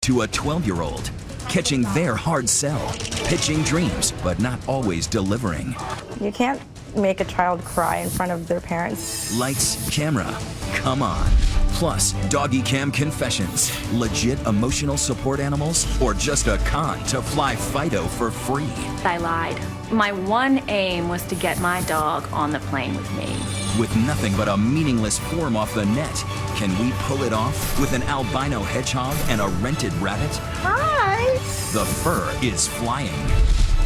to a 12-year-old, catching their hard sell, pitching dreams, but not always delivering. You can't make a child cry in front of their parents. Lights, camera, come on. Plus, doggy cam confessions, legit emotional support animals, or just a con to fly Fido for free. I lied. My one aim was to get my dog on the plane with me. With nothing but a meaningless form off the net, can we pull it off with an albino hedgehog and a rented rabbit? Hi! The fur is flying.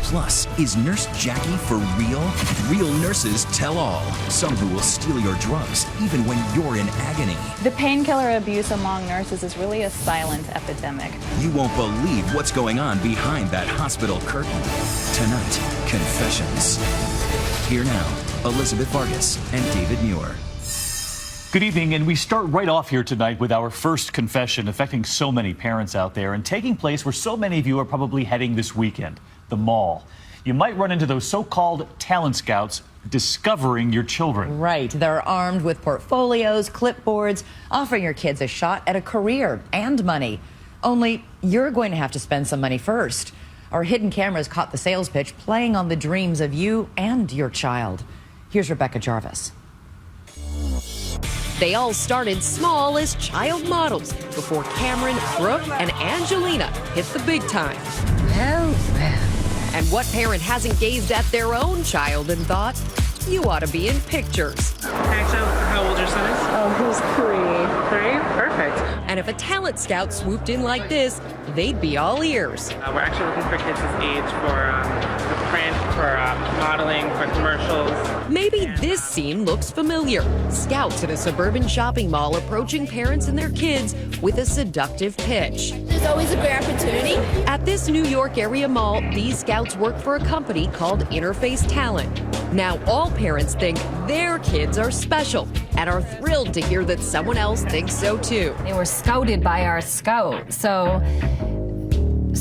Plus, is Nurse Jackie for real? Real nurses tell all. Some who will steal your drugs even when you're in agony. The painkiller abuse among nurses is really a silent epidemic. You won't believe what's going on behind that hospital curtain. Tonight, confessions. Here now, Elizabeth Vargas and David Muir. Good evening, and we start right off here tonight with our first confession affecting so many parents out there and taking place where so many of you are probably heading this weekend. The mall. You might run into those so-called talent scouts discovering your children. Right. They're armed with portfolios, clipboards, offering your kids a shot at a career and money. Only you're going to have to spend some money first. Our hidden cameras caught the sales pitch playing on the dreams of you and your child. Here's Rebecca Jarvis. They all started small as child models before Cameron, Brooke, and Angelina hit the big time. And what parent hasn't gazed at their own child and thought, you ought to be in pictures? Actually, how old your son is? He's 3. 3? Perfect. And if a talent scout swooped in like this, they'd be all ears. We're actually looking for kids this age for print, for modeling, for commercials. Maybe this scene looks familiar. Scouts at a suburban shopping mall approaching parents and their kids with a seductive pitch. There's always a great opportunity. At this New York area mall, these scouts work for a company called Interface Talent. Now all parents think their kids are special and are thrilled to hear that someone else thinks so too. They were scouted by our scout, so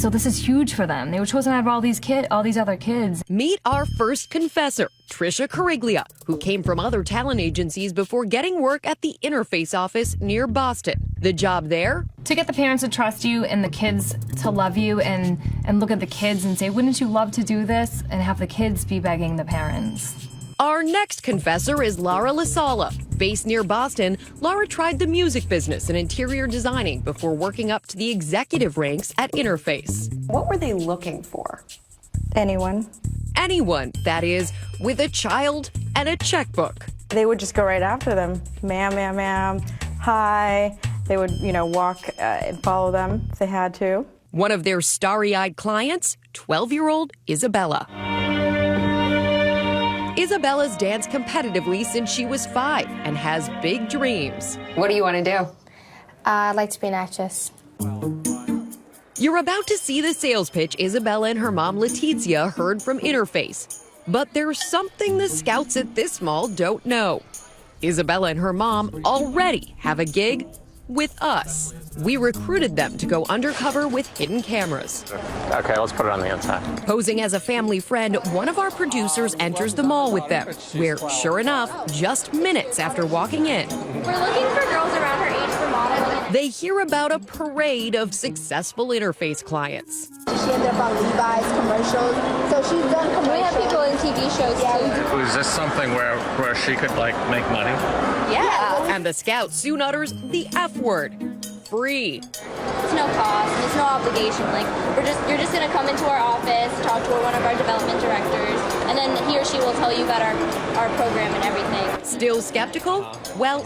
this is huge for them. They were chosen out of all these other kids. Meet our first confessor, Trisha Cariglia, who came from other talent agencies before getting work at the Interface office near Boston. The job there? To get the parents to trust you and the kids to love you and look at the kids and say, wouldn't you love to do this? And have the kids be begging the parents. Our next confessor is Laura Lasala. Based near Boston, Laura tried the music business and interior designing before working up to the executive ranks at Interface. What were they looking for? Anyone. Anyone, that is, with a child and a checkbook. They would just go right after them. Ma'am, ma'am, ma'am, hi. They would, walk and follow them if they had to. One of their starry-eyed clients, 12-year-old Isabella. Isabella's danced competitively since she was 5 and has big dreams. What do you want to do? I'd like to be an actress. You're about to see the sales pitch Isabella and her mom Letizia heard from Interface. But there's something the scouts at this mall don't know. Isabella and her mom already have a gig with us. We recruited them to go undercover with hidden cameras. Okay, let's put it on the inside. Posing as a family friend, one of our producers enters the mall with them, where, sure enough, just minutes after walking in, We're looking for girls around her age for modeling. they hear about a parade of successful Interface clients. She ended up on Levi's commercials, so she's done commercials. We have people in TV shows too. Is this something where she could, make money? Yeah. And the scout soon utters the F word. Free. It's no cost, and it's no obligation. You're just gonna come into our office, talk to one of our development directors, and then he or she will tell you about our program and everything. Still skeptical? Well,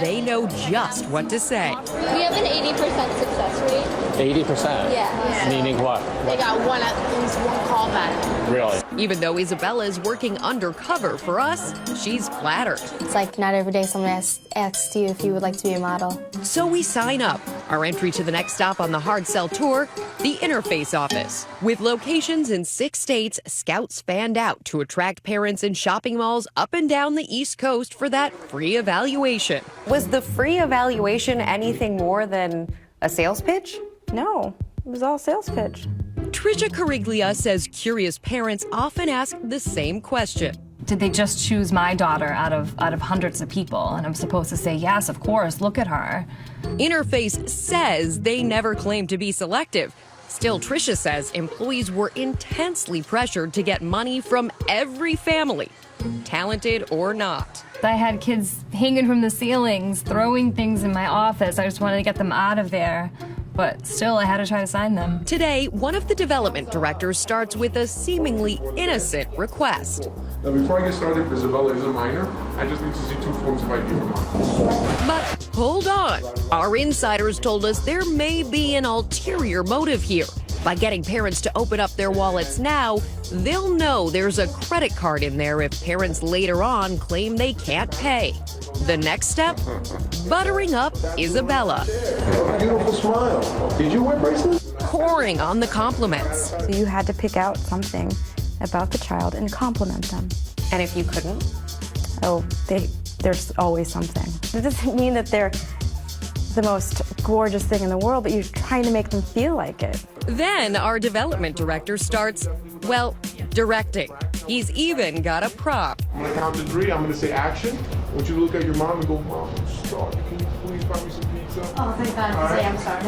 they know just what to say. We have an 80% success rate. 80%? Yeah. Meaning what? They got at least one callback. Really? Even though Isabella is working undercover for us, she's flattered. It's like not every day someone asks you if you would like to be a model. So we sign up. Our entry to the next stop on the hard sell tour, the Interface office. With locations in 6 states, scouts fanned out to attract parents in shopping malls up and down the East Coast for that free evaluation. Was the free evaluation anything more than a sales pitch? No, it was all sales pitch. Trisha Cariglia says curious parents often ask the same question. did they just choose my daughter out of hundreds of people? And I'm supposed to say, yes, of course, look at her. Interface says they never claimed to be selective. Still, Tricia says employees were intensely pressured to get money from every family, talented or not. I had kids hanging from the ceilings, throwing things in my office. I just wanted to get them out of there. But still, I had to try to sign them. Today, one of the development directors starts with a seemingly innocent request. Now, before I get started, Isabella is a minor. I just need to see 2 forms of ID from her. But hold on. Our insiders told us there may be an ulterior motive here. By getting parents to open up their wallets now, they'll know there's a credit card in there if parents later on claim they can't pay. The next step? Buttering up Isabella. Beautiful smile. Did you wear bracelets? Pouring on the compliments. So you had to pick out something about the child and compliment them. And if you couldn't? Oh, there's always something. It doesn't mean that they're the most gorgeous thing in the world, but you're trying to make them feel like it. Then our development director starts, well, directing. He's even got a prop. I'm gonna count to 3. I'm gonna say action. I want you to look at your mom and go, Mom, I'm sorry. Can you please buy me some pizza? Oh, thank God, to say I'm sorry.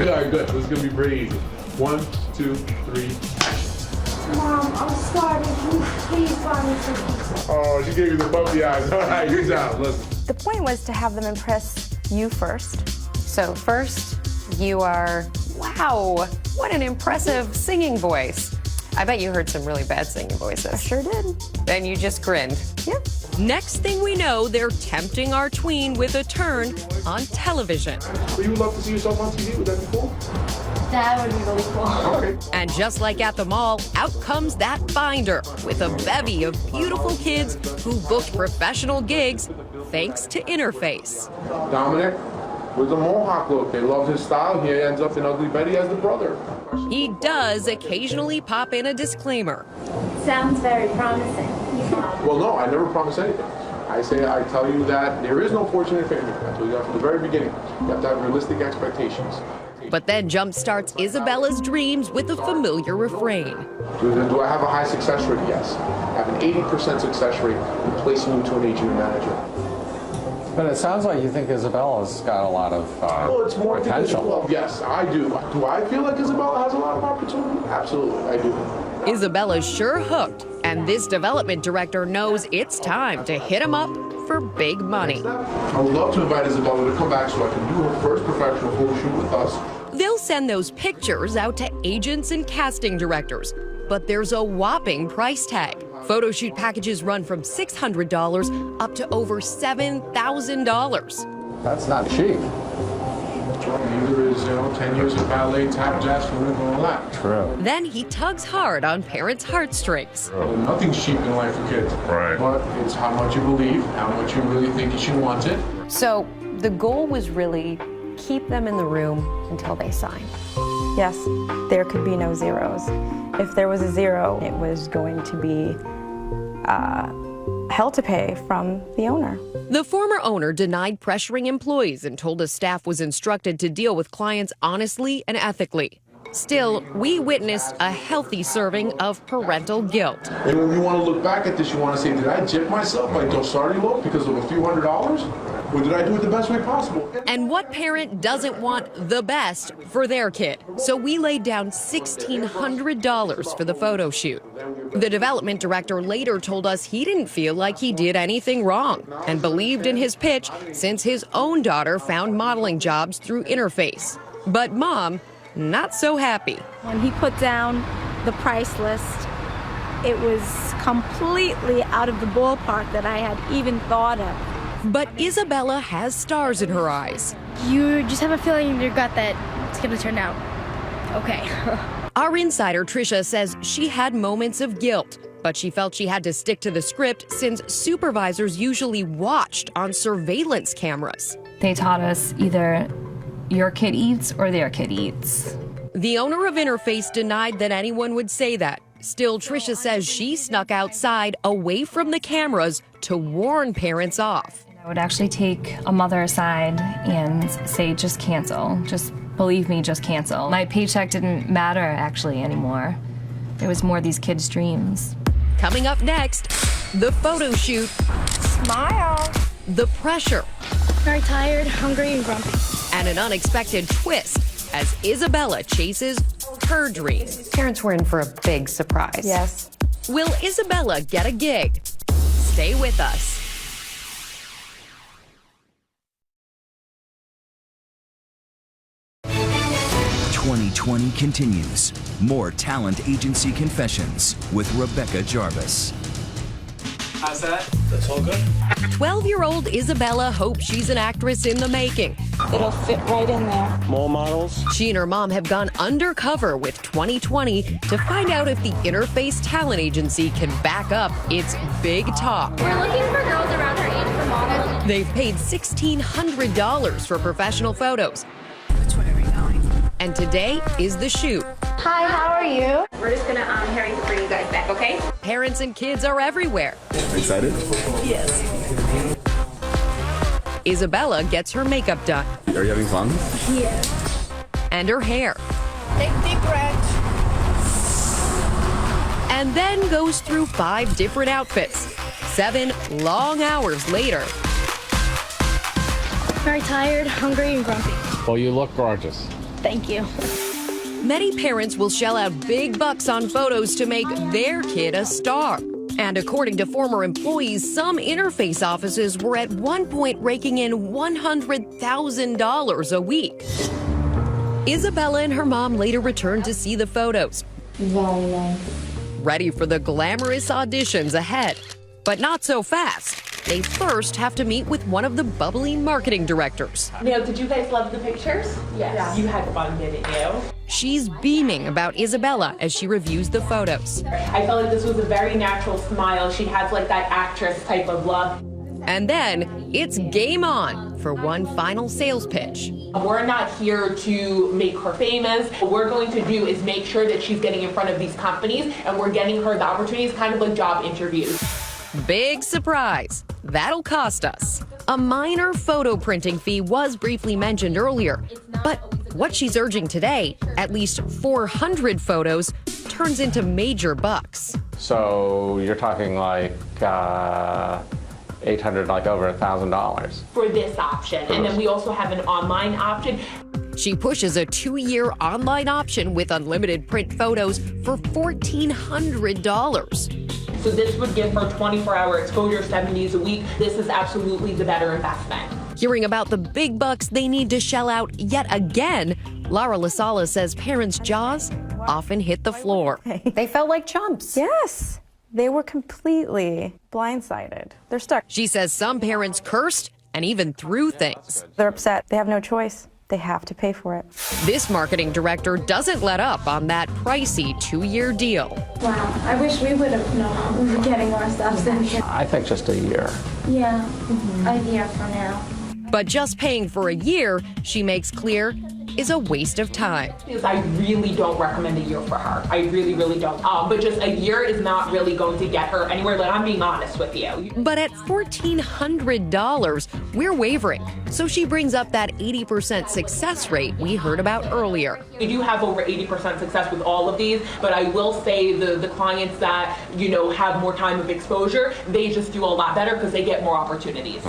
Yeah, good. This is gonna be pretty easy. 1, 2, 3, action. Mom, I'm sorry. Can you please buy me some pizza? Oh, she gave you the puppy eyes. All right, good job. Listen. The point was to have them impress you first. So first, you are, wow, what an impressive singing voice. I bet you heard some really bad singing voices. I sure did. And you just grinned. Yep. Next thing we know, they're tempting our tween with a turn on television. So you would love to see yourself on TV? Would that be cool? That would be really cool. Okay. And just like at the mall, out comes that binder with a bevy of beautiful kids who booked professional gigs thanks to Interface. Dominic, with the mohawk look. They love his style. He ends up in Ugly Betty as the brother. He does occasionally pop in a disclaimer. Sounds very promising. Well, no, I never promise anything. I tell you that there is no fortunate family. I told you that from the very beginning. You have to have realistic expectations. But then jumpstarts Isabella's dreams with a familiar refrain. Do I have a high success rate? Yes. I have an 80% success rate in placing you to an agent or manager. But it sounds like you think Isabella's got a lot of potential. Well, yes, I do. Do I feel like Isabella has a lot of opportunity? Absolutely, I do. Isabella's sure hooked, and this development director knows it's time to hit him up for big money. I would love to invite Isabella to come back so I can do her first professional photo shoot with us. They'll send those pictures out to agents and casting directors, but there's a whopping price tag. Photo shoot packages run from $600 up to over $7,000. That's not cheap. Neither is 10 years of ballet, tap, jazz, flamenco, and all that. True. Then he tugs hard on parents' heartstrings. Nothing's cheap in life for kids. Right. But it's how much you believe, how much you really think she wants it. So the goal was really keep them in the room until they sign. Yes, there could be no zeros. If there was a zero, it was going to be hell to pay from the owner. The former owner denied pressuring employees and told his staff was instructed to deal with clients honestly and ethically. Still, we witnessed a healthy serving of parental guilt. And when you want to look back at this, you want to say, did I jip myself by starting low because of a few $100s? Or did I do it the best way possible? And what parent doesn't want the best for their kid? So we laid down $1,600 for the photo shoot. The development director later told us he didn't feel like he did anything wrong and believed in his pitch since his own daughter found modeling jobs through Interface. But Mom, not so happy. When he put down the price list, it was completely out of the ballpark that I had even thought of. But Isabella has stars in her eyes. You just have a feeling in your gut that it's going to turn out okay. Our insider, Tricia, says she had moments of guilt, but she felt she had to stick to the script since supervisors usually watched on surveillance cameras. They taught us either your kid eats or their kid eats. The owner of Interface denied that anyone would say that. Still, Tricia says she snuck outside away from the cameras to warn parents off. I would actually take a mother aside and say, just cancel. Just believe me, just cancel. My paycheck didn't matter actually anymore. It was more these kids' dreams. Coming up next, The photo shoot. Smile. The pressure. Very tired, hungry, and grumpy. And an unexpected twist as Isabella chases her dreams. Parents were in for a big surprise. Yes. Will Isabella get a gig? Stay with us. "2020 continues. More talent agency confessions with Rebecca Jarvis. How's that? That's all good. 12-year-old Isabella hopes she's an actress in the making. It'll fit right in there. More models? She and her mom have gone undercover with 2020 to find out if the Interface Talent Agency can back up its big talk. We're looking for girls around her age for modeling. They've paid $1,600 for professional photos. And today is the shoot. Hi, how are you? We're just gonna hurry to bring you guys back, okay? Parents and kids are everywhere. Excited? Yes. Isabella gets her makeup done. Are you having fun? Yes. And her hair. Take deep breath. And then goes through 5 different outfits. 7 long hours later. Very tired, hungry, and grumpy. Well, you look gorgeous. Thank you. Many parents will shell out big bucks on photos to make their kid a star. And according to former employees, some Interface offices were at one point raking in $100,000 a week. Isabella and her mom later returned to see the photos. Very nice. Ready for the glamorous auditions ahead. But not so fast. They first have to meet with one of the bubbly marketing directors. Now, did you guys love the pictures? Yes. You had fun, didn't you? She's beaming about Isabella as she reviews the photos. I felt like this was a very natural smile. She has like that actress type of look. And then it's game on for one final sales pitch. We're not here to make her famous. What we're going to do is make sure that she's getting in front of these companies and we're getting her the opportunities, kind of like job interviews. Big surprise. That'll cost us. A minor photo printing fee was briefly mentioned earlier, but what she's urging today, at least 400 photos, turns into major bucks. So you're talking like 800, like over $1,000. For this option. And then we also have an online option. She pushes a 2-year online option with unlimited print photos for $1,400. So this would give her 24-hour exposure 7 days a week. This is absolutely the better investment. Hearing about the big bucks they need to shell out yet again, Lara Lasala says parents' jaws often hit the floor. They felt like chumps. Yes. They were completely blindsided. They're stuck. She says some parents cursed and even threw things. They're upset. They have no choice. They have to pay for it. This marketing director doesn't let up on that pricey 2-year deal. Wow, I wish we would have known we were getting ourselves in here. I think just a year. Yeah, a year from now. But just paying for a year, she makes clear, is a waste of time. I really don't recommend a year for her. I really, really don't. But just a year is not really going to get her anywhere. Like, I'm being honest with you. But at $1,400, we're wavering. So she brings up that 80% success rate we heard about earlier. We do have over 80% success with all of these, but I will say the clients that, have more time of exposure, they just do a lot better because they get more opportunities.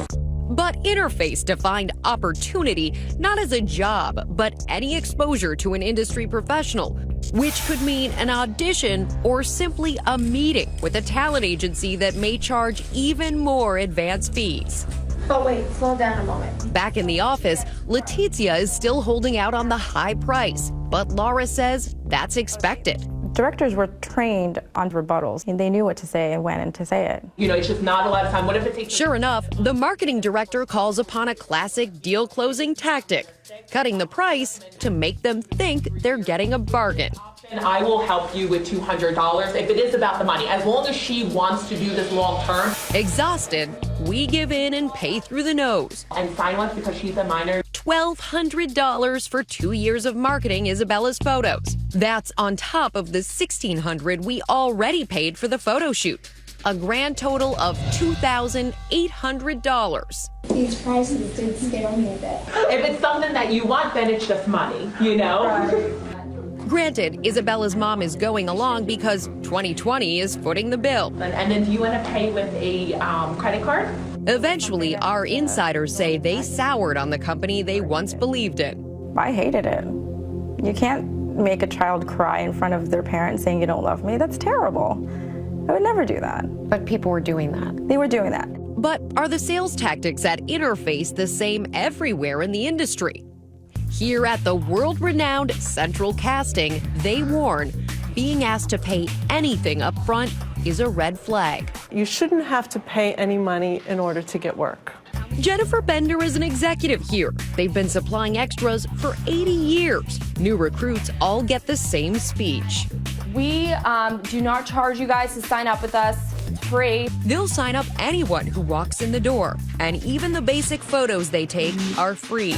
But Interface defined opportunity not as a job, but any exposure to an industry professional, which could mean an audition or simply a meeting with a talent agency that may charge even more advance fees. But wait, slow down a moment. Back in the office, Letizia is still holding out on the high price, but Laura says that's expected. Directors were trained on rebuttals, and they knew what to say and when to say it. It's just not a lot of time. What if it takes... Sure enough, the marketing director calls upon a classic deal-closing tactic, cutting the price to make them think they're getting a bargain. And I will help you with $200 if it is about the money, as long as she wants to do this long term. Exhausted, we give in and pay through the nose. And silence because she's a minor. $1,200 for 2 years of marketing Isabella's photos. That's on top of the $1,600 we already paid for the photo shoot. A grand total of $2,800. These prices did scare me a bit. If it's something that you want, then it's just money, Granted, Granted, Isabella's mom is going along because 2020 is footing the bill. And then do you want to pay with a credit card? Eventually, our insiders say they soured on the company they once believed in. I hated it. You can't make a child cry in front of their parents saying you don't love me. That's terrible. I would never do that. But people were doing that. They were doing that. But are the sales tactics at Interface the same everywhere in the industry? Here at the world-renowned Central Casting, they warn being asked to pay anything up front is a red flag. You shouldn't have to pay any money in order to get work. Jennifer Bender is an executive here. They've been supplying extras for 80 years. New recruits all get the same speech. We do not charge you guys to sign up with us. It's free. They'll sign up anyone who walks in the door, and even the basic photos they take are free.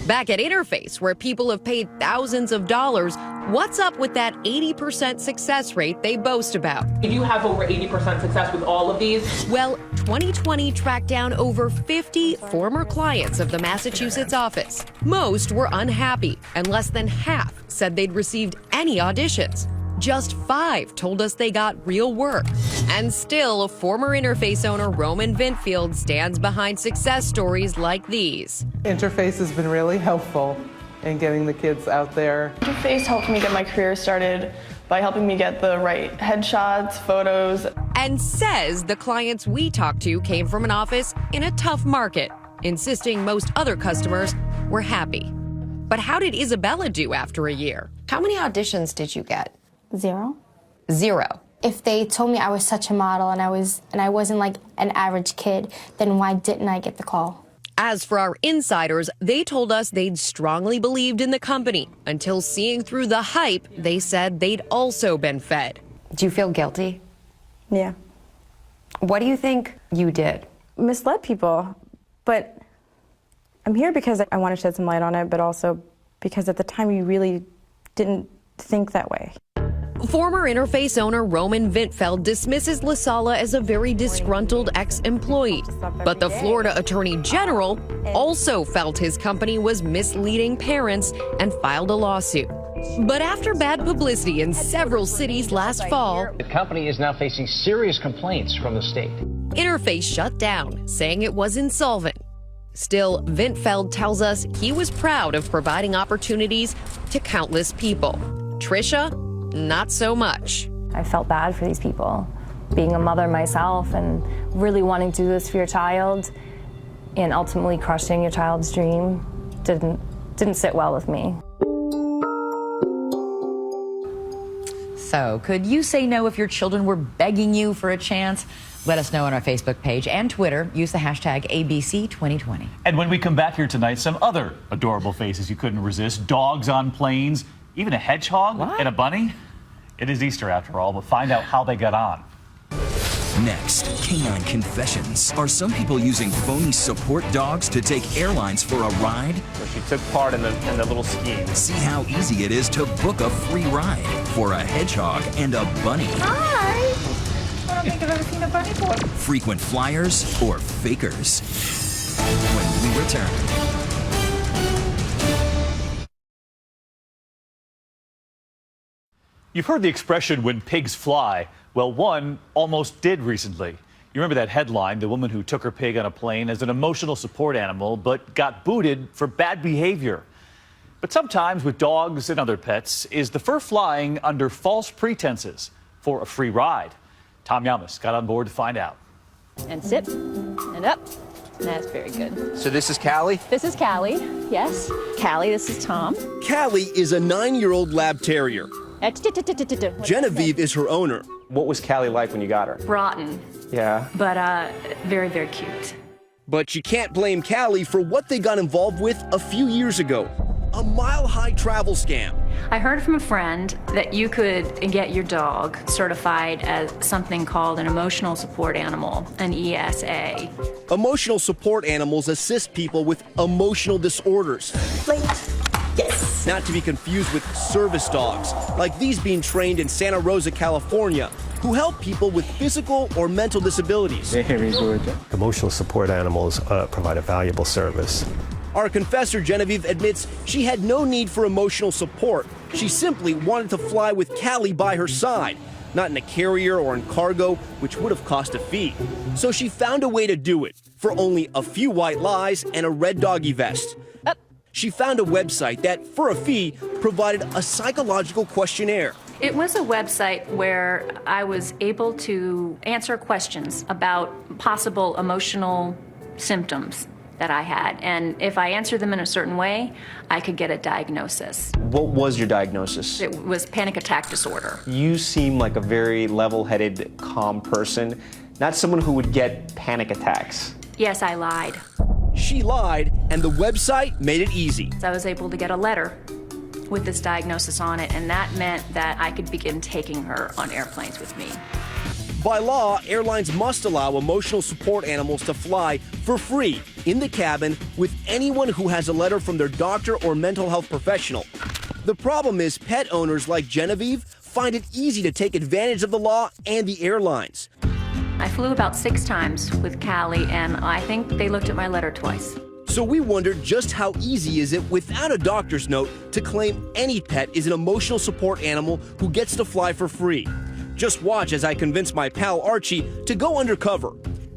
Back at Interface, where people have paid thousands of dollars, what's up with that 80% success rate they boast about? We do have over 80% success with all of these. Well, 2020 tracked down over 50 former clients of the Massachusetts office. Most were unhappy, and less than half said they'd received any auditions. Just 5 told us they got real work. And still, former Interface owner Roman Vintfield stands behind success stories like these. Interface has been really helpful in getting the kids out there. Interface helped me get my career started by helping me get the right headshots, photos. And says the clients we talked to came from an office in a tough market, insisting most other customers were happy. But how did Isabella do after a year? How many auditions did you get? 0. 0. If they told me I was such a model and I wasn't like an average kid, then why didn't I get the call? As for our insiders, they told us they'd strongly believed in the company until seeing through the hype, they said they'd also been fed. Do you feel guilty? Yeah. What do you think you did? Misled people, but I'm here because I want to shed some light on it, but also because at the time you really didn't think that way. Former Interface owner Roman Vintfeld dismisses LaSala as a very disgruntled ex-employee. But the Florida Attorney General also felt his company was misleading parents and filed a lawsuit. But after bad publicity in several cities last fall, the company is now facing serious complaints from the state. Interface shut down, saying it was insolvent. Still, Vintfeld tells us he was proud of providing opportunities to countless people. Trisha, not so much. I felt bad for these people. Being a mother myself and really wanting to do this for your child and ultimately crushing your child's dream didn't sit well with me. So, could you say no if your children were begging you for a chance? Let us know on our Facebook page and Twitter. Use the hashtag ABC2020. And when we come back here tonight, some other adorable faces you couldn't resist. Dogs on planes, even a hedgehog and a bunny. It is Easter after all, but find out how they got on. Next, Canine Confessions. Are some people using phony support dogs to take airlines for a ride? So she took part in the little scheme. See how easy it is to book a free ride for a hedgehog and a bunny. Hi! I don't think I've ever seen a bunny before. Frequent flyers or fakers? When we return. You've heard the expression, when pigs fly. Well, one almost did recently. You remember that headline, the woman who took her pig on a plane as an emotional support animal, but got booted for bad behavior. But sometimes with dogs and other pets, is the fur flying under false pretenses for a free ride? Tom Yamas got on board to find out. And sit, and up. That's very good. So this is Callie? This is Callie, yes. Callie, this is Tom. Callie is a 9-year-old lab terrier. Genevieve is her owner. What was Callie like when you got her? Rotten, Yeah. but very, very cute. But you can't blame Callie for what they got involved with a few years ago. A mile-high travel scam. I heard from a friend that you could get your dog certified as something called an emotional support animal, an ESA. Emotional support animals assist people with emotional disorders. Yes. Not to be confused with service dogs, like these being trained in Santa Rosa, California, who help people with physical or mental disabilities. Very good. Emotional support animals provide a valuable service. Our confessor, Genevieve, admits she had no need for emotional support She simply wanted to fly with Callie by her side, not in a carrier or in cargo, which would have cost a fee. So she found a way to do it for only a few white lies and a red doggy vest. She found a website that, for a fee, provided a psychological questionnaire. It was a website where I was able to answer questions about possible emotional symptoms that I had. And if I answered them in a certain way, I could get a diagnosis. What was your diagnosis? It was panic attack disorder. You seem like a very level-headed, calm person, not someone who would get panic attacks. Yes, I lied. She lied, and the website made it easy. So I was able to get a letter with this diagnosis on it, and that meant that I could begin taking her on airplanes with me. By law, airlines must allow emotional support animals to fly for free in the cabin with anyone who has a letter from their doctor or mental health professional. The problem is pet owners like Genevieve find it easy to take advantage of the law and the airlines. I flew about 6 times with Callie, and I think they looked at my letter twice. So we wondered just how easy is it without a doctor's note to claim any pet is an emotional support animal who gets to fly for free. Just watch as I convince my pal Archie to go undercover.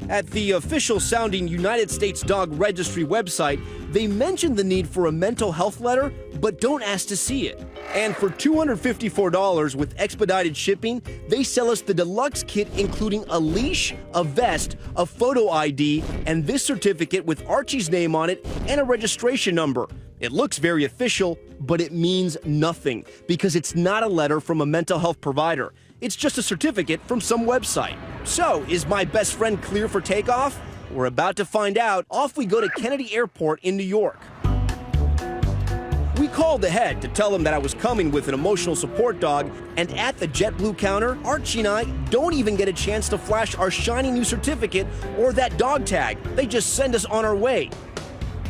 At the official sounding United States Dog Registry website, they mention the need for a mental health letter, but don't ask to see it. And for $254 with expedited shipping, they sell us the deluxe kit including a leash, a vest, a photo ID, and this certificate with Archie's name on it and a registration number. It looks very official, but it means nothing because it's not a letter from a mental health provider. It's just a certificate from some website. So, is my best friend clear for takeoff? We're about to find out. Off we go to Kennedy Airport in New York. We called ahead to tell them that I was coming with an emotional support dog, and at the JetBlue counter, Archie and I don't even get a chance to flash our shiny new certificate or that dog tag. They just send us on our way.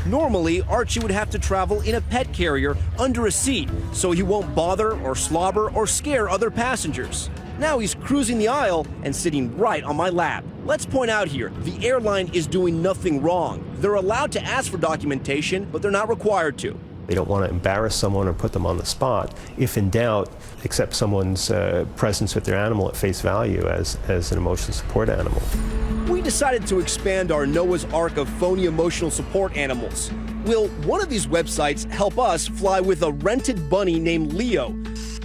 Normally, Archie would have to travel in a pet carrier under a seat so he won't bother or slobber or scare other passengers. Now he's cruising the aisle and sitting right on my lap. Let's point out here, the airline is doing nothing wrong. They're allowed to ask for documentation, but they're not required to. They don't want to embarrass someone or put them on the spot. If in doubt, accept someone's presence with their animal at face value as an emotional support animal. We decided to expand our Noah's Ark of phony emotional support animals. Will one of these websites help us fly with a rented bunny named Leo?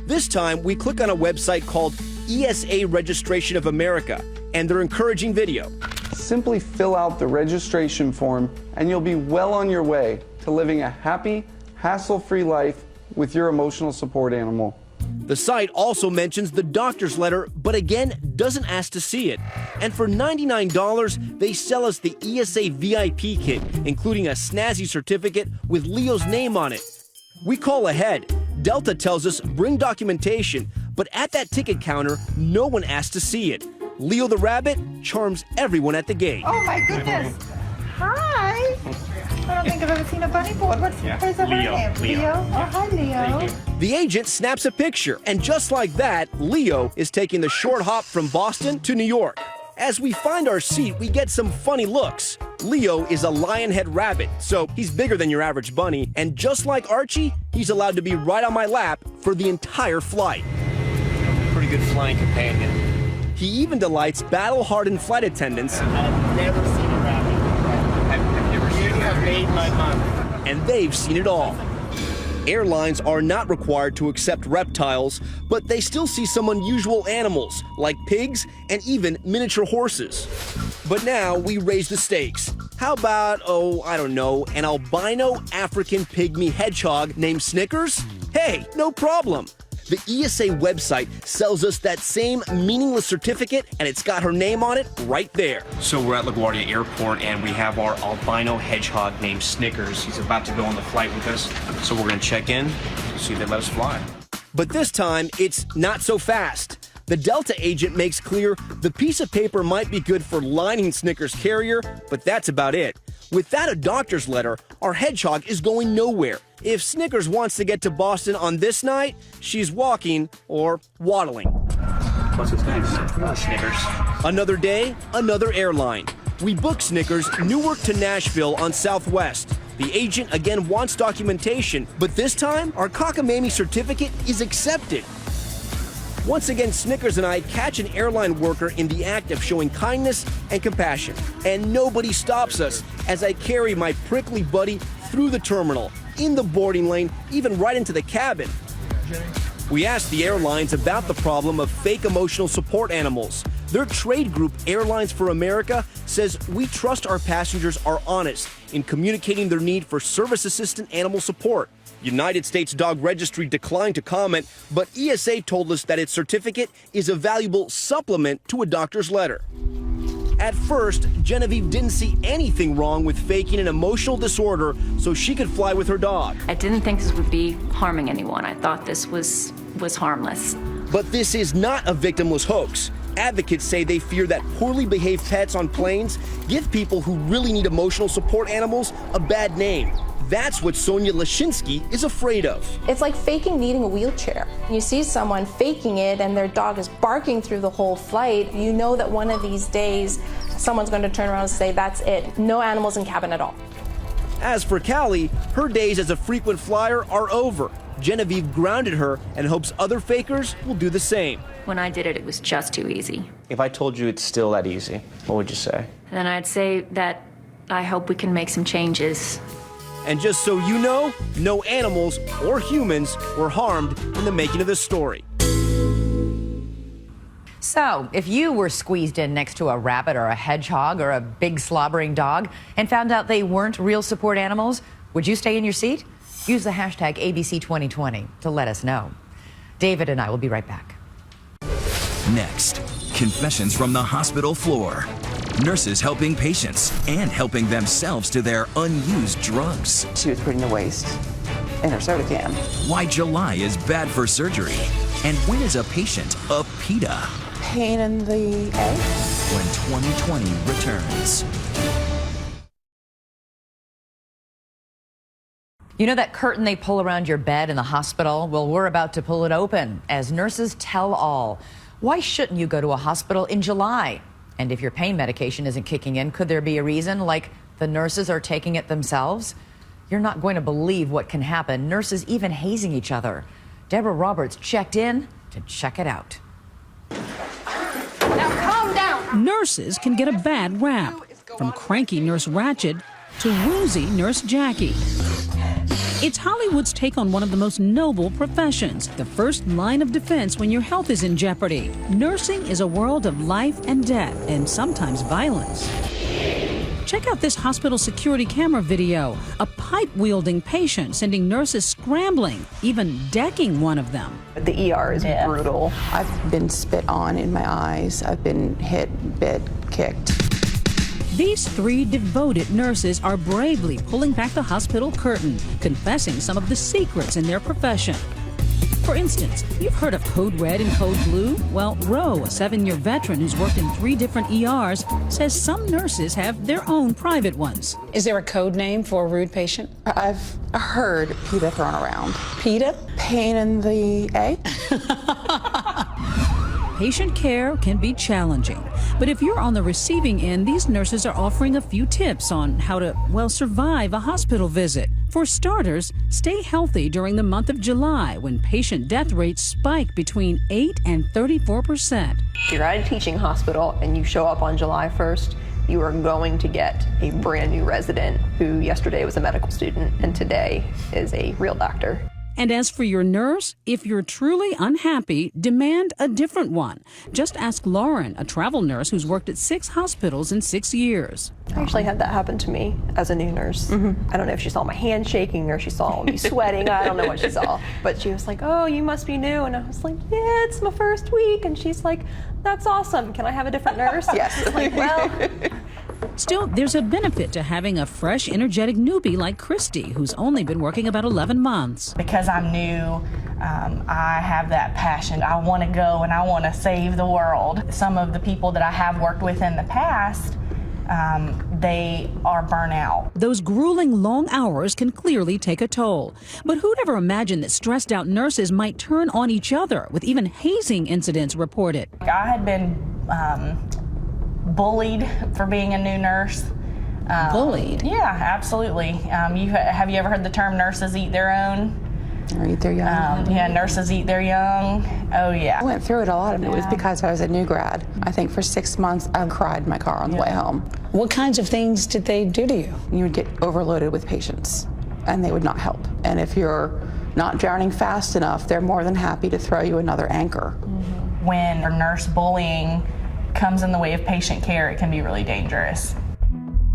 This time, we click on a website called ESA Registration of America, and they're encouraging video. Simply fill out the registration form, and you'll be well on your way to living a happy, hassle-free life with your emotional support animal. The site also mentions the doctor's letter, but again, doesn't ask to see it. And for $99, they sell us the ESA VIP kit, including a snazzy certificate with Leo's name on it. We call ahead. Delta tells us bring documentation, but at that ticket counter, no one asks to see it. Leo the rabbit charms everyone at the gate. Oh my goodness. Hi. I don't think I've ever seen a bunny board. What's her name? Leo. Oh, hi, Leo. The agent snaps a picture, and just like that, Leo is taking the short hop from Boston to New York. As we find our seat, we get some funny looks. Leo is a lionhead rabbit, so he's bigger than your average bunny, and just like Archie, he's allowed to be right on my lap for the entire flight. Pretty good flying companion. He even delights battle-hardened flight attendants. I've never seen a rabbit. I've never seen a rabbit. You have made my month. And they've seen it all. Airlines are not required to accept reptiles, but they still see some unusual animals, like pigs and even miniature horses. But now we raise the stakes. How about, I don't know, an albino African pygmy hedgehog named Snickers? Hey, no problem. The ESA website sells us that same meaningless certificate, and it's got her name on it right there. So we're at LaGuardia Airport, and we have our albino hedgehog named Snickers. He's about to go on the flight with us, so we're going to check in to see if they let us fly. But this time, it's not so fast. The Delta agent makes clear the piece of paper might be good for lining Snickers' carrier, but that's about it. Without a doctor's letter, our hedgehog is going nowhere. If Snickers wants to get to Boston on this night, she's walking or waddling. What's his name? Snickers. Another day, another airline. We book Snickers Newark to Nashville on Southwest. The agent again wants documentation, but this time our cockamamie certificate is accepted. Once again, Snickers and I catch an airline worker in the act of showing kindness and compassion. And nobody stops us as I carry my prickly buddy through the terminal, in the boarding lane, even right into the cabin. We asked the airlines about the problem of fake emotional support animals. Their trade group, Airlines for America, says we trust our passengers are honest in communicating their need for service assistant animal support. United States Dog Registry declined to comment, but ESA told us that its certificate is a valuable supplement to a doctor's letter. At first, Genevieve didn't see anything wrong with faking an emotional disorder so she could fly with her dog. I didn't think this would be harming anyone. I thought this was harmless. But this is not a victimless hoax. Advocates say they fear that poorly behaved pets on planes give people who really need emotional support animals a bad name. That's what Sonia Lashinsky is afraid of. It's like faking needing a wheelchair. You see someone faking it and their dog is barking through the whole flight. You know that one of these days someone's going to turn around and say, that's it, no animals in cabin at all. As for Callie, her days as a frequent flyer are over. Genevieve grounded her and hopes other fakers will do the same. When I did it, it was just too easy. If I told you it's still that easy, what would you say? Then I'd say that I hope we can make some changes. And just so you know, no animals or humans were harmed in the making of this story. So, if you were squeezed in next to a rabbit or a hedgehog or a big slobbering dog and found out they weren't real support animals, would you stay in your seat? Use the hashtag ABC2020 to let us know. David and I will be right back. Next, confessions from the hospital floor. Nurses helping patients and helping themselves to their unused drugs. She was putting the waste in her soda can. Why July is bad for surgery. And when is a patient a PETA? Pain in the egg. When 2020 returns. You know that curtain they pull around your bed in the hospital? Well, we're about to pull it open as nurses tell all. Why shouldn't you go to a hospital in July? And if your pain medication isn't kicking in, could there be a reason, like the nurses are taking it themselves? You're not going to believe what can happen. Nurses even hazing each other. Deborah Roberts checked in to check it out. Now calm down. Nurses can get a bad rap, from cranky Nurse Ratched to woozy Nurse Jackie. It's Hollywood's take on one of the most noble professions, the first line of defense when your health is in jeopardy. Nursing is a world of life and death, and sometimes violence. Check out this hospital security camera video. A pipe-wielding patient sending nurses scrambling, even decking one of them. The ER is brutal. I've been spit on in my eyes. I've been hit, bit, kicked. These three devoted nurses are bravely pulling back the hospital curtain, confessing some of the secrets in their profession. For instance, you've heard of Code Red and Code Blue? Well, Roe, a 7-year veteran who's worked in 3 different ERs, says some nurses have their own private ones. Is there a code name for a rude patient? I've heard PETA thrown around. PETA? Pain in the egg. Patient care can be challenging, but if you're on the receiving end, these nurses are offering a few tips on how to, well, survive a hospital visit. For starters, stay healthy during the month of July when patient death rates spike between 8 and 34%. If you're at a teaching hospital and you show up on July 1st, you are going to get a brand new resident who yesterday was a medical student and today is a real doctor. And as for your nurse, if you're truly unhappy, demand a different one. Just ask Lauren, a travel nurse who's worked at 6 hospitals in 6 years. I actually had that happen to me as a new nurse. I don't know if she saw my hand shaking or she saw me sweating. I don't know what she saw. But she was like, oh, you must be new. And I was like, yeah, it's my first week. And she's like, that's awesome. Can I have a different nurse? Yes. I was like, well... Still, there's a benefit to having a fresh, energetic newbie like Christy, who's only been working about 11 months. Because I'm new, I have that passion. I want to go and I want to save the world. Some of the people that I have worked with in the past, they are burnt out. Those grueling long hours can clearly take a toll. But who'd ever imagine that stressed out nurses might turn on each other, with even hazing incidents reported? I had been bullied for being a new nurse. Bullied? Yeah, absolutely. Have you ever heard the term nurses eat their own? Or eat their young. Yeah, nurses eat their young. Oh, yeah. I went through it a lot, and it was because I was a new grad. I think for 6 months, I cried in my car on the way home. What kinds of things did they do to you? You would get overloaded with patients, and they would not help. And if you're not drowning fast enough, they're more than happy to throw you another anchor. When nurse bullying comes in the way of patient care, it can be really dangerous.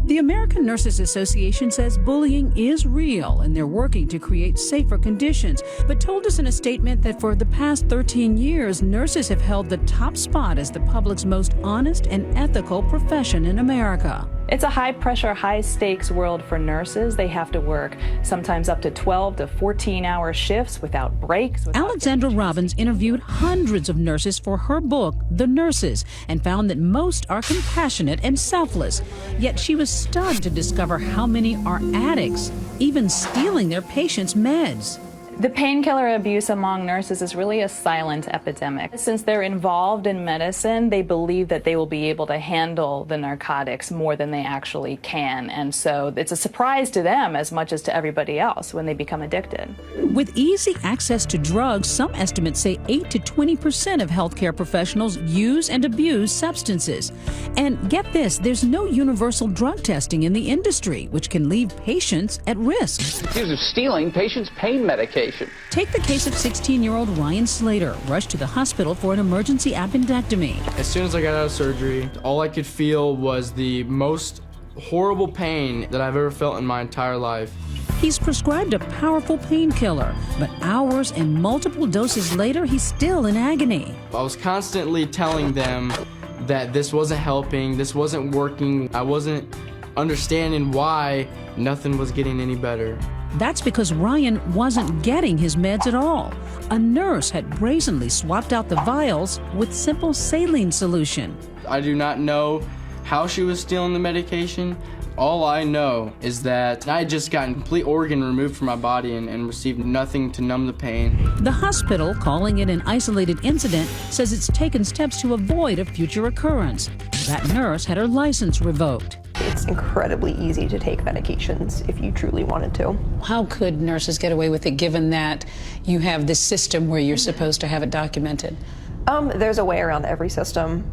The American Nurses Association says bullying is real and they're working to create safer conditions, but told us in a statement that for the past 13 years, nurses have held the top spot as the public's most honest and ethical profession in America. It's a high-pressure, high-stakes world for nurses. They have to work sometimes up to 12 to 14-hour shifts without breaks. Alexandra Robbins interviewed hundreds of nurses for her book, The Nurses, and found that most are compassionate and selfless. Yet she was stunned to discover how many are addicts, even stealing their patients' meds. The painkiller abuse among nurses is really a silent epidemic. Since they're involved in medicine, they believe that they will be able to handle the narcotics more than they actually can. And so it's a surprise to them as much as to everybody else when they become addicted. With easy access to drugs, some estimates say 8 to 20% of healthcare professionals use and abuse substances. And get this, there's no universal drug testing in the industry, which can leave patients at risk. Accused of stealing patients' pain medication. Take the case of 16-year-old Ryan Slater, rushed to the hospital for an emergency appendectomy. As soon as I got out of surgery, all I could feel was the most horrible pain that I've ever felt in my entire life. He's prescribed a powerful painkiller, but hours and multiple doses later, he's still in agony. I was constantly telling them that this wasn't helping, this wasn't working. I wasn't understanding why nothing was getting any better. That's because Ryan wasn't getting his meds at all. A nurse had brazenly swapped out the vials with simple saline solution. I do not know how she was stealing the medication. All I know is that I had just gotten complete organ removed from my body and received nothing to numb the pain. The hospital, calling it an isolated incident, says it's taken steps to avoid a future occurrence. That nurse had her license revoked. It's incredibly easy to take medications if you truly wanted to. How could nurses get away with it given that you have this system where you're supposed to have it documented? There's a way around every system.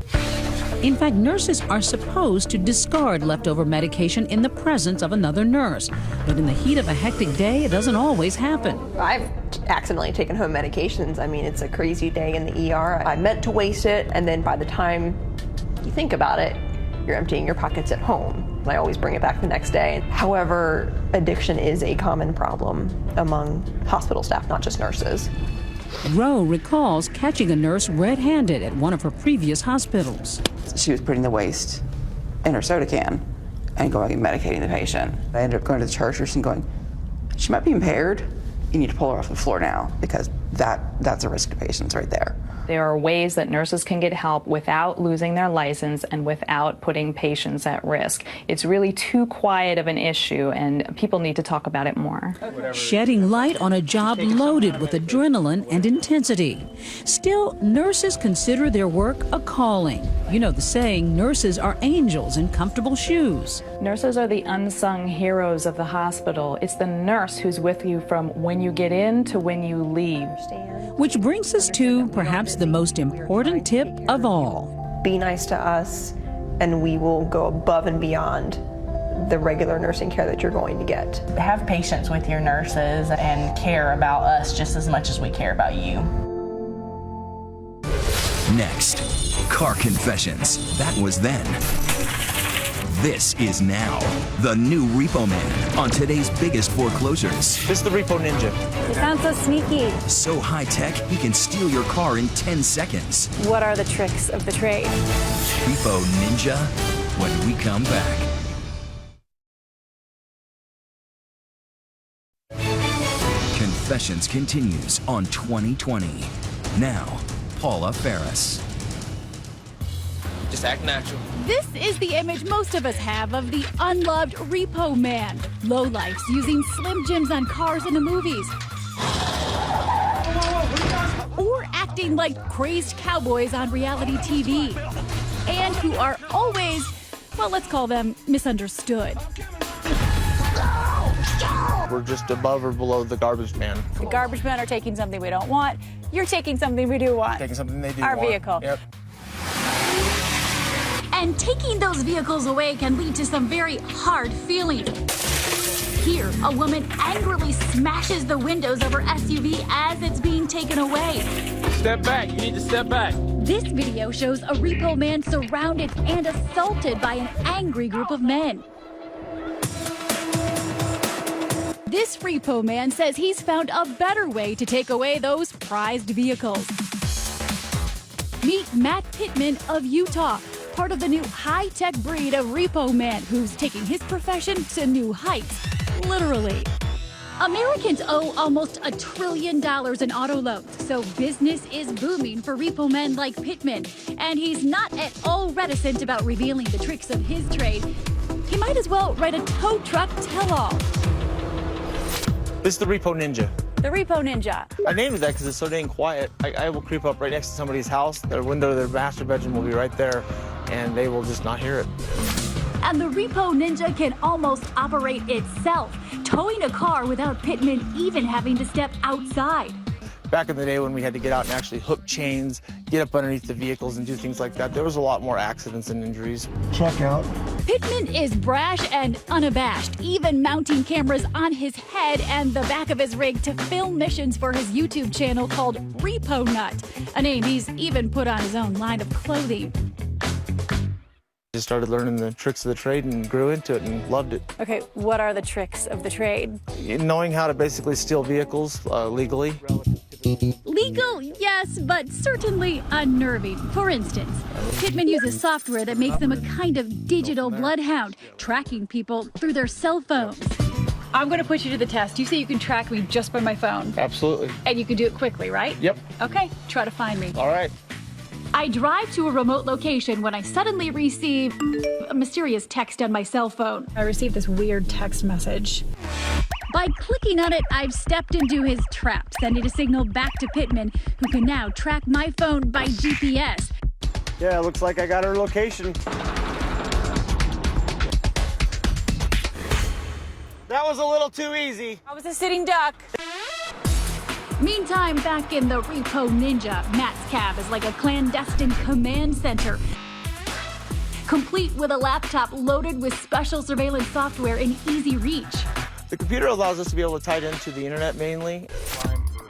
In fact, nurses are supposed to discard leftover medication in the presence of another nurse. But in the heat of a hectic day, it doesn't always happen. I've accidentally taken home medications. I mean, it's a crazy day in the ER. I meant to waste it, and then by the time you think about it, you're emptying your pockets at home. I always bring it back the next day. However, addiction is a common problem among hospital staff, not just nurses. Roe recalls catching a nurse red-handed at one of her previous hospitals. She was putting the waste in her soda can and going and medicating the patient. I ended up going to the charge nurse and going, she might be impaired. You need to pull her off the floor now because that's a risk to patients right there. There are ways that nurses can get help without losing their license and without putting patients at risk. It's really too quiet of an issue, and people need to talk about it more. Shedding light on a job loaded with adrenaline and intensity. Still, nurses consider their work a calling. You know the saying, nurses are angels in comfortable shoes. Nurses are the unsung heroes of the hospital. It's the nurse who's with you from when you get in to when you leave. Which brings us to perhaps the most important tip of all. Be nice to us, and we will go above and beyond the regular nursing care that you're going to get. Have patience with your nurses and care about us just as much as we care about you. Next, car confessions. That was then. This is now. The new Repo Man on today's biggest foreclosures. This is the Repo Ninja. You sound so sneaky. So high-tech, he can steal your car in 10 seconds. What are the tricks of the trade? Repo Ninja, when we come back. Confessions continues on 2020. Now, Paula Ferris. Just act natural. This is the image most of us have of the unloved Repo Man. Lowlifes using Slim Jims on cars in the movies. Or acting like crazed cowboys on reality TV. And who are always well, let's call them misunderstood. We're just above or below the garbage man. The garbage men are taking something we don't want. You're taking something we do want. Taking something they do Our want. vehicle. Yep. And taking those vehicles away can lead to some very hard feelings. Here, a woman angrily smashes the windows of her SUV as it's being taken away. Step back. You need to step back. This video shows a repo man surrounded and assaulted by an angry group of men. This repo man says he's found a better way to take away those prized vehicles. Meet Matt Pittman of Utah, part of the new high-tech breed of repo man who's taking his profession to new heights, literally. Americans owe almost $1 trillion in auto loans, so business is booming for repo men like Pittman, and he's not at all reticent about revealing the tricks of his trade. He might as well write a tow truck tell-all. This is the Repo Ninja. The Repo Ninja. I named it that because it's so dang quiet. I will creep up right next to somebody's house. Their window to their master bedroom will be right there, and they will just not hear it. And the Repo Ninja can almost operate itself, towing a car without Pittman even having to step outside. Back in the day when we had to get out and actually hook chains, get up underneath the vehicles and do things like that, there was a lot more accidents and injuries. Check out. Pittman is brash and unabashed, even mounting cameras on his head and the back of his rig to film missions for his YouTube channel called Repo Nut, a name he's even put on his own line of clothing. Just started learning the tricks of the trade and grew into it and loved it. Okay, what are the tricks of the trade? Knowing how to basically steal vehicles legally. Legal, yes, but certainly unnerving. For instance, Pittman uses software that makes them a kind of digital bloodhound, tracking people through their cell phones. I'm going to put you to the test. You say you can track me just by my phone. Absolutely. And you can do it quickly, right? Yep. Okay, try to find me. All right. I drive to a remote location when I suddenly receive a mysterious text on my cell phone. I received this weird text message. By clicking on it, I've stepped into his trap, sending a signal back to Pittman, who can now track my phone by GPS. Yeah, looks like I got her location. That was a little too easy. I was a sitting duck. Meantime, back in the Repo Ninja, Matt's cab is like a clandestine command center, complete with a laptop loaded with special surveillance software in easy reach. The computer allows us to be able to tie it into the internet mainly.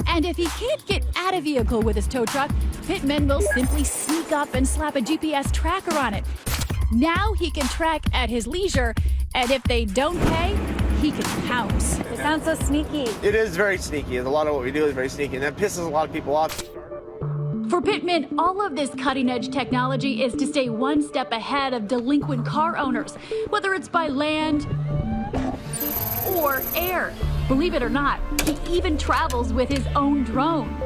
And if he can't get at a vehicle with his tow truck, Pittman will simply sneak up and slap a GPS tracker on it. Now he can track at his leisure, and if they don't pay, he can pounce. It sounds so sneaky. It is very sneaky. A lot of what we do is very sneaky, and that pisses a lot of people off. For Pittman, all of this cutting-edge technology is to stay one step ahead of delinquent car owners, whether it's by land or air. Believe it or not, he even travels with his own drone.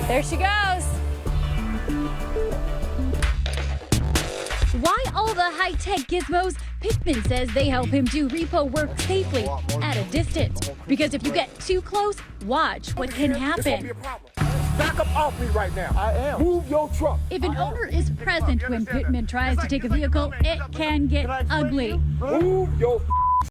There she goes. Why all the high-tech gizmos? Pittman says they help him do repo work safely at a distance. Because if you get too close, watch what can happen. Back up off me right now. I am. Move your truck. If an owner is present when Pittman tries to take a vehicle, it can get ugly. Move your